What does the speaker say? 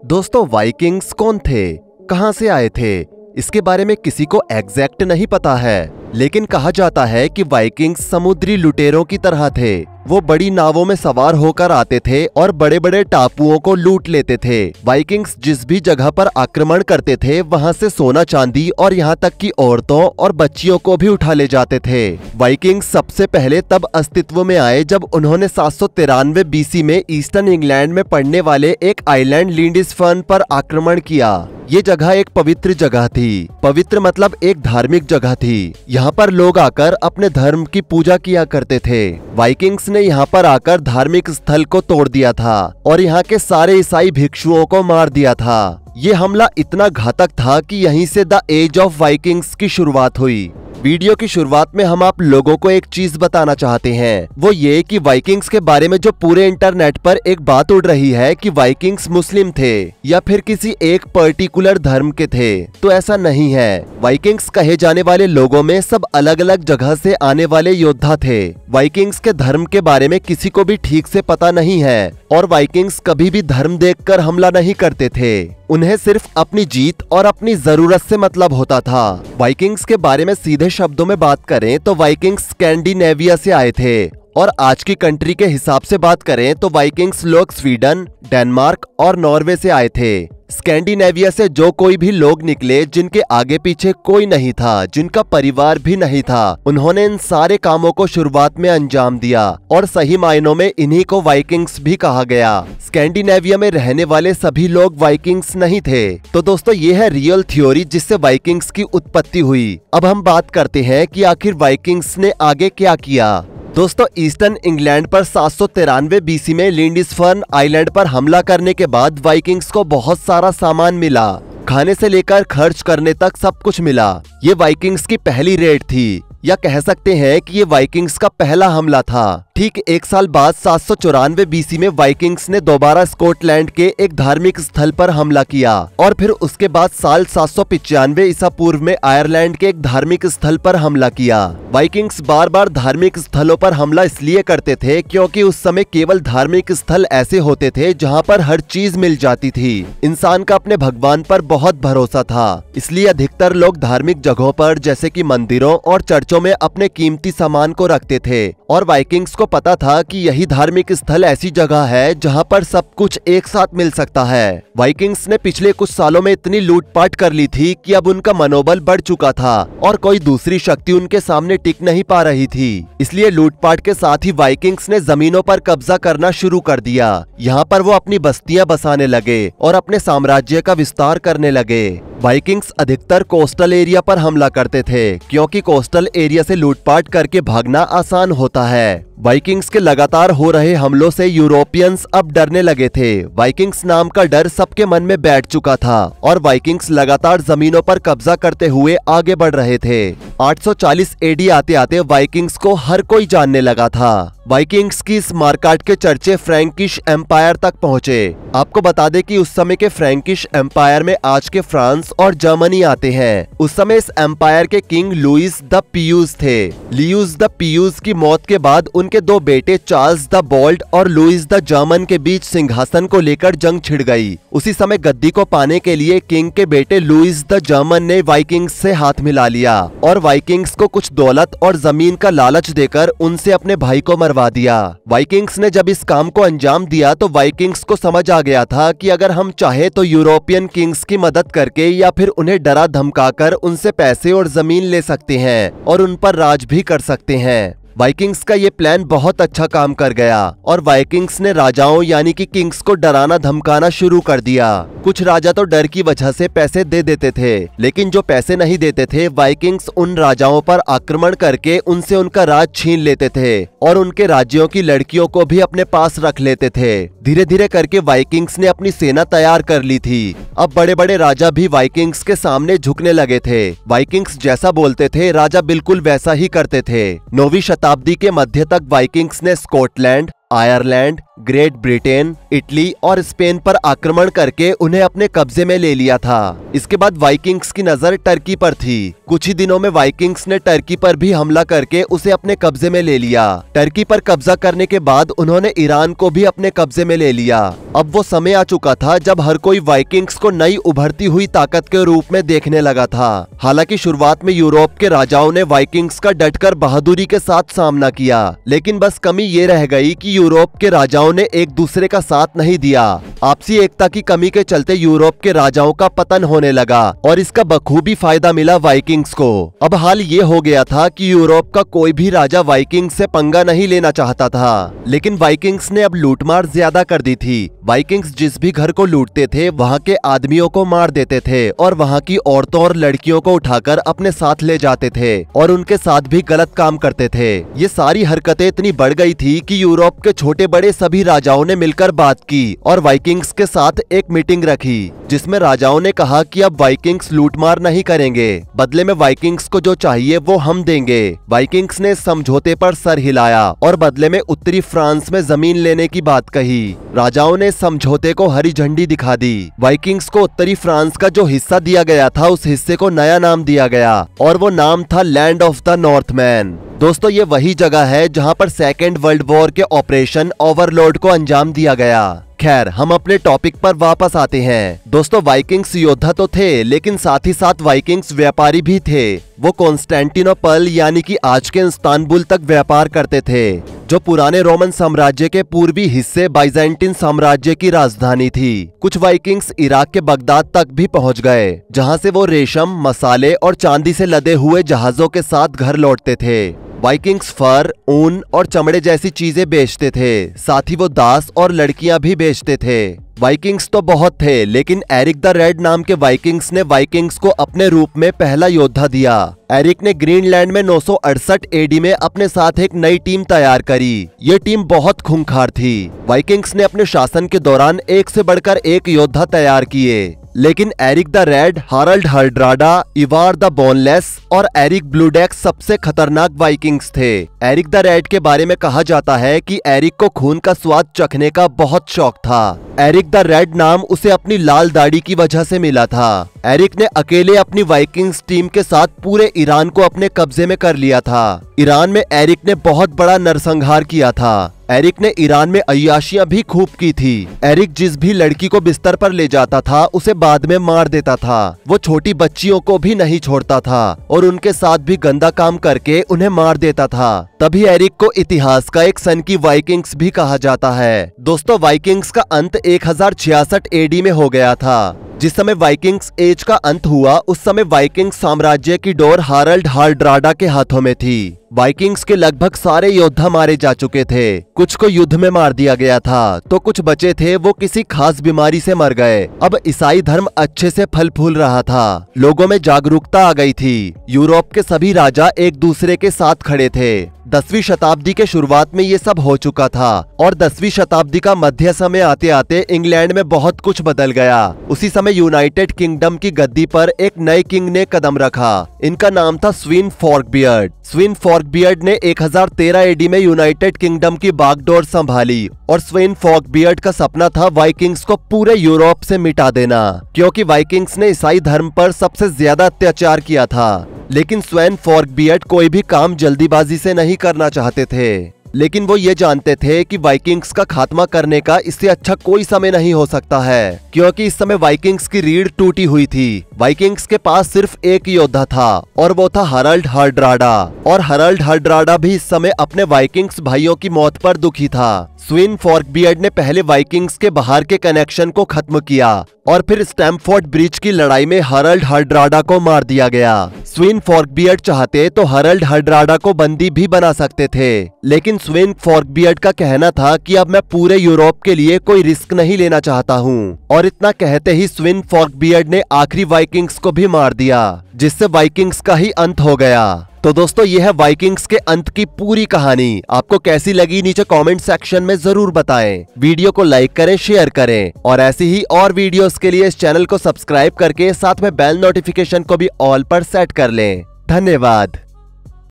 दोस्तों, वाइकिंग्स कौन थे, कहां से आए थे, इसके बारे में किसी को एग्जैक्ट नहीं पता है। लेकिन कहा जाता है कि वाइकिंग्स समुद्री लुटेरों की तरह थे। वो बड़ी नावों में सवार होकर आते थे और बड़े बड़े टापुओं को लूट लेते थे। वाइकिंग्स जिस भी जगह पर आक्रमण करते थे वहां से सोना चांदी और यहाँ तक कि औरतों और बच्चियों को भी उठा ले जाते थे। वाइकिंग्स सबसे पहले तब अस्तित्व में आए जब उन्होंने 793 बीसी में ईस्टर्न इंग्लैंड में पड़ने वाले एक आइलैंड लिंडिसफर्न पर आक्रमण किया। ये जगह एक पवित्र जगह थी। पवित्र मतलब एक धार्मिक जगह थी। यहाँ पर लोग आकर अपने धर्म की पूजा किया करते थे। वाइकिंग्स ने यहाँ पर आकर धार्मिक स्थल को तोड़ दिया था और यहाँ के सारे ईसाई भिक्षुओं को मार दिया था। ये हमला इतना घातक था कि यहीं से द एज ऑफ वाइकिंग्स की शुरुआत हुई। वीडियो की शुरुआत में हम आप लोगों को एक चीज बताना चाहते हैं, वो ये कि वाइकिंग्स के बारे में जो पूरे इंटरनेट पर एक बात उड़ रही है कि वाइकिंग्स मुस्लिम थे या फिर किसी एक पर्टिकुलर धर्म के थे, तो ऐसा नहीं है। वाइकिंग्स कहे जाने वाले लोगों में सब अलग अलग जगह से आने वाले योद्धा थे। वाइकिंग्स के धर्म के बारे में किसी को भी ठीक से पता नहीं है और वाइकिंग्स कभी भी धर्म देखकर हमला नहीं करते थे। उन्हें सिर्फ अपनी जीत और अपनी जरूरत से मतलब होता था। वाइकिंग्स के बारे में सीधे शब्दों में बात करें तो वाइकिंग्स स्कैंडिनेविया से आए थे और आज की कंट्री के हिसाब से बात करें तो वाइकिंग्स लोग स्वीडन, डेनमार्क और नॉर्वे से आए थे। स्कैंडिनेविया से जो कोई भी लोग निकले जिनके आगे पीछे कोई नहीं था, जिनका परिवार भी नहीं था, उन्होंने इन सारे कामों को शुरुआत में अंजाम दिया और सही मायनों में इन्हीं को वाइकिंग्स भी कहा गया। स्कैंडिनेविया में रहने वाले सभी लोग वाइकिंग्स नहीं थे। तो दोस्तों, ये है रियल थ्योरी जिससे वाइकिंग्स की उत्पत्ति हुई। अब हम बात करते हैं कि आखिर वाइकिंग्स ने आगे क्या किया। दोस्तों, ईस्टर्न इंग्लैंड पर 793 बीसी में लिंडिसफर्न आइलैंड पर हमला करने के बाद वाइकिंग्स को बहुत सारा सामान मिला। खाने से लेकर खर्च करने तक सब कुछ मिला। ये वाइकिंग्स की पहली रेड थी, या कह सकते हैं कि ये वाइकिंग्स का पहला हमला था। ठीक एक साल बाद 794 बीसी में वाइकिंग्स ने दोबारा स्कॉटलैंड के एक धार्मिक स्थल पर हमला किया और फिर उसके बाद साल 795 ईसा पूर्व में आयरलैंड के एक धार्मिक स्थल पर हमला किया। वाइकिंग्स बार बार धार्मिक स्थलों पर हमला इसलिए करते थे क्योंकि उस समय केवल धार्मिक स्थल ऐसे होते थे जहाँ पर हर चीज मिल जाती थी। इंसान का अपने भगवान पर बहुत भरोसा था, इसलिए अधिकतर लोग धार्मिक जगहों पर जैसे कि मंदिरों और चर्चों में अपने कीमती सामान को रखते थे और वाइकिंग्स को पता था कि यही धार्मिक स्थल ऐसी जगह है जहां पर सब कुछ एक साथ मिल सकता है। वाइकिंग्स ने पिछले कुछ सालों में इतनी लूटपाट कर ली थी कि अब उनका मनोबल बढ़ चुका था और कोई दूसरी शक्ति उनके सामने टिक नहीं पा रही थी। इसलिए लूटपाट के साथ ही वाइकिंग्स ने जमीनों पर कब्जा करना शुरू कर दिया। यहाँ पर वो अपनी बस्तियां बसाने लगे और अपने साम्राज्य का विस्तार करने लगे। वाइकिंग्स अधिकतर कोस्टल एरिया पर हमला करते थे क्योंकि कोस्टल एरिया से लूटपाट करके भागना आसान होता है। वाइकिंग्स के लगातार हो रहे हमलों से यूरोपियंस अब डरने लगे थे। वाइकिंग्स नाम का डर सबके मन में बैठ चुका था और वाइकिंग्स लगातार जमीनों पर कब्जा करते हुए आगे बढ़ रहे थे। 840 एडी आते आते वाइकिंग्स को हर कोई जानने लगा था। वाइकिंग्स की इस मारकाट के चर्चे फ्रैंकिश एम्पायर तक पहुंचे। आपको बता दें कि उस समय के फ्रैंकिश एम्पायर में आज के फ्रांस और जर्मनी आते हैं। उस समय इस एम्पायर के किंग लुईस द पियूस थे। लियूस द पियूस की मौत के बाद उनके दो बेटे चार्ल्स द बोल्ड और लुईस द जर्मन के बीच सिंहासन को लेकर जंग छिड़ गई। उसी समय गद्दी को पाने के लिए किंग के बेटे लुईस द जर्मन ने वाइकिंग्स से हाथ मिला लिया और वाइकिंग्स को कुछ दौलत और जमीन का लालच देकर उनसे अपने भाई को मरवा दिया। वाइकिंग्स ने जब इस काम को अंजाम दिया तो वाइकिंग्स को समझ आ गया था कि अगर हम चाहे तो यूरोपियन किंग्स की मदद करके या फिर उन्हें डरा धमकाकर उनसे पैसे और जमीन ले सकते हैं और उन पर राज भी कर सकते हैं। वाइकिंग्स का ये प्लान बहुत अच्छा काम कर गया और वाइकिंग्स ने राजाओं यानी कि किंग्स को डराना धमकाना शुरू कर दिया। कुछ राजा तो डर की वजह से पैसे दे देते थे, लेकिन जो पैसे नहीं देते थे वाइकिंग्स उन राजाओं पर आक्रमण करके उनसे उनका राज छीन लेते थे और उनके राज्यों की लड़कियों को भी अपने पास रख लेते थे। धीरे धीरे करके वाइकिंग्स ने अपनी सेना तैयार कर ली थी। अब बड़े बड़े राजा भी वाइकिंग्स के सामने झुकने लगे थे। वाइकिंग्स जैसा बोलते थे राजा बिल्कुल वैसा ही करते थे। 9वीं शताब्दी के मध्य तक वाइकिंग्स ने Scotland, Ireland, great Britain, Italy और स्पेन पर आक्रमण करके उन्हें अपने कब्जे में ले लिया था। इसके बाद वाइकिंग्स की नजर टर्की पर थी। कुछ ही दिनों में वाइकिंग्स ने टर्की पर भी हमला करके उसे अपने कब्जे में ले लिया। टर्की पर कब्जा करने के बाद उन्होंने ईरान को भी अपने कब्जे में ले लिया। अब वो समय आ चुका था जब हर कोई वाइकिंग्स को नई उभरती हुई ताकत के रूप में देखने लगा था। हालांकि शुरुआत में यूरोप के राजाओं ने वाइकिंग्स का डटकर बहादुरी के साथ सामना किया, लेकिन बस कमी ये रह गई कि यूरोप के राजाओं ने एक दूसरे का साथ नहीं दिया। आपसी एकता की कमी के चलते यूरोप के राजाओं का पतन होने लगा और इसका बखूबी फायदा मिला वाइकिंग्स को। अब हाल ये हो गया था कि यूरोप का कोई भी राजा वाइकिंग्स से पंगा नहीं लेना चाहता था, लेकिन वाइकिंग्स ने अब लूटमार ज्यादा कर दी थी। वाइकिंग्स जिस भी घर को लूटते थे वहाँ के आदमियों को मार देते थे और वहाँ की औरतों और लड़कियों को उठाकर अपने साथ ले जाते थे और उनके साथ भी गलत काम करते थे। ये सारी हरकतें इतनी बढ़ गई थी कि यूरोप के छोटे बड़े सभी राजाओं ने मिलकर बात की और वाइकिंग्स के साथ एक मीटिंग रखी, जिसमें राजाओं ने कहा कि अब वाइकिंग्स लूटमार नहीं करेंगे, बदले में वाइकिंग्स को जो चाहिए वो हम देंगे। वाइकिंग्स ने समझौते पर सर हिलाया और बदले में उत्तरी फ्रांस में जमीन लेने की बात कही। राजाओं ने समझौते को हरी झंडी दिखा दी। वाइकिंग्स को उत्तरी फ्रांस का जो हिस्सा दिया गया था उस हिस्से को नया नाम दिया गया और वो नाम था लैंड ऑफ द नॉर्थमैन। दोस्तों, ये वही जगह है जहां पर सेकेंड वर्ल्ड वॉर के ऑपरेशन ओवरलॉर्ड को अंजाम दिया गया। खैर, हम अपने टॉपिक पर वापस आते हैं। दोस्तों, वाइकिंग्स योद्धा तो थे, लेकिन साथ ही साथ वाइकिंग्स व्यापारी भी थे। वो कॉन्स्टेंटिनोपल यानी कि आज के इस्तांबुल तक व्यापार करते थे, जो पुराने रोमन साम्राज्य के पूर्वी हिस्से बाइजेंटीन साम्राज्य की राजधानी थी। कुछ वाइकिंग्स इराक के बगदाद तक भी पहुंच गए, जहां से वो रेशम, मसाले और चांदी से लदे हुए जहाजों के साथ घर लौटते थे। वाइकिंग्स फर, ऊन और चमड़े जैसी चीजें बेचते थे, साथ ही वो दास और लड़कियां भी बेचते थे। वाइकिंग्स तो बहुत थे, लेकिन एरिक द रेड नाम के वाइकिंग्स ने वाइकिंग्स को अपने रूप में पहला योद्धा दिया। एरिक ने ग्रीनलैंड में 968 एडी में अपने साथ एक नई टीम तैयार करी। ये टीम बहुत खूंखार थी। वाइकिंग्स ने अपने शासन के दौरान एक से बढ़कर एक योद्धा तैयार किए, लेकिन Eric the Red, Harald Hardrada, Ivar the Boneless और एरिक ब्लूडेक्स सबसे खतरनाक वाइकिंग्स थे। एरिक द रेड के बारे में कहा जाता है कि एरिक को खून का स्वाद चखने का बहुत शौक था। एरिक द रेड नाम उसे अपनी लाल दाढ़ी की वजह से मिला था। एरिक ने अकेले अपनी वाइकिंग्स टीम के साथ पूरे ईरान को अपने कब्जे में कर लिया था। ईरान में एरिक ने बहुत बड़ा नरसंहार किया था। एरिक ने ईरान में अय्याशियां भी खूब की थी। एरिक जिस भी लड़की को बिस्तर पर ले जाता था उसे बाद में मार देता था। वो छोटी बच्चियों को भी नहीं छोड़ता था और उनके साथ भी गंदा काम करके उन्हें मार देता था। तभी एरिक को इतिहास का एक सन की वाइकिंग्स भी कहा जाता है। दोस्तों, वाइकिंग्स का अंत 1066 एडी में हो गया था। जिस समय वाइकिंग्स एज का अंत हुआ उस समय वाइकिंग्स साम्राज्य की डोर हारल्ड हार्ड्राडा के हाथों में थी। वाइकिंग्स के लगभग सारे योद्धा मारे जा चुके थे। कुछ को युद्ध में मार दिया गया था, तो कुछ बचे थे वो किसी खास बीमारी से मर गए। अब ईसाई धर्म अच्छे से फल फूल रहा था। लोगों में जागरूकता आ गई थी। यूरोप के सभी राजा एक दूसरे के साथ खड़े थे। 10वीं शताब्दी के शुरुआत में ये सब हो चुका था और 10वीं शताब्दी का मध्य समय आते आते इंग्लैंड में बहुत कुछ बदल गया। उसी समय यूनाइटेड किंगडम की गद्दी पर एक नए किंग ने कदम रखा। इनका नाम था स्वीन फॉर्कबियर्ड। स्वीन फॉर्कबियर्ड ने 1013 एडी में यूनाइटेड किंगडम की बागडोर संभाली और स्वीन फॉर्कबियर्ड का सपना था वाइकिंग्स को पूरे यूरोप से मिटा देना, क्योंकि वाइकिंग्स ने ईसाई धर्म पर सबसे ज्यादा अत्याचार किया था। लेकिन स्वीन फॉर्कबियर्ड कोई भी काम जल्दीबाजी से नहीं करना चाहते थे। लेकिन वो ये जानते थे कि वाइकिंग्स का खात्मा करने का इससे अच्छा कोई समय नहीं हो सकता है, क्योंकि इस समय वाइकिंग्स की रीढ़ टूटी हुई थी। वाइकिंग्स के पास सिर्फ एक योद्धा था और वो था हारल्ड हार्ड्राडा। और हारल्ड हार्ड्राडा भी इस समय अपने वाइकिंग्स भाइयों की मौत पर दुखी था। स्वीन फॉर्कबियर्ड ने पहले वाइकिंग्स के बाहर के कनेक्शन को खत्म किया और फिर स्टैमफोर्ड ब्रिज की लड़ाई में हारल्ड हार्ड्राडा को मार दिया गया। स्वीन फॉर्कबियर्ड चाहते तो हारल्ड हार्ड्राडा को बंदी भी बना सकते थे, लेकिन स्वीन फॉर्कबियर्ड का कहना था कि अब मैं पूरे यूरोप के लिए कोई रिस्क नहीं लेना चाहता हूँ। और इतना कहते ही स्वीन फॉर्कबियर्ड ने आखिरी वाइकिंग्स को भी मार दिया, जिससे वाइकिंग्स का ही अंत हो गया। तो दोस्तों, यह है वाइकिंग्स के अंत की पूरी कहानी। आपको कैसी लगी नीचे कमेंट सेक्शन में जरूर बताएं। वीडियो को लाइक करें, शेयर करें और ऐसी ही और वीडियोस के लिए इस चैनल को सब्सक्राइब करके साथ में बेल नोटिफिकेशन को भी ऑल पर सेट कर लें। धन्यवाद।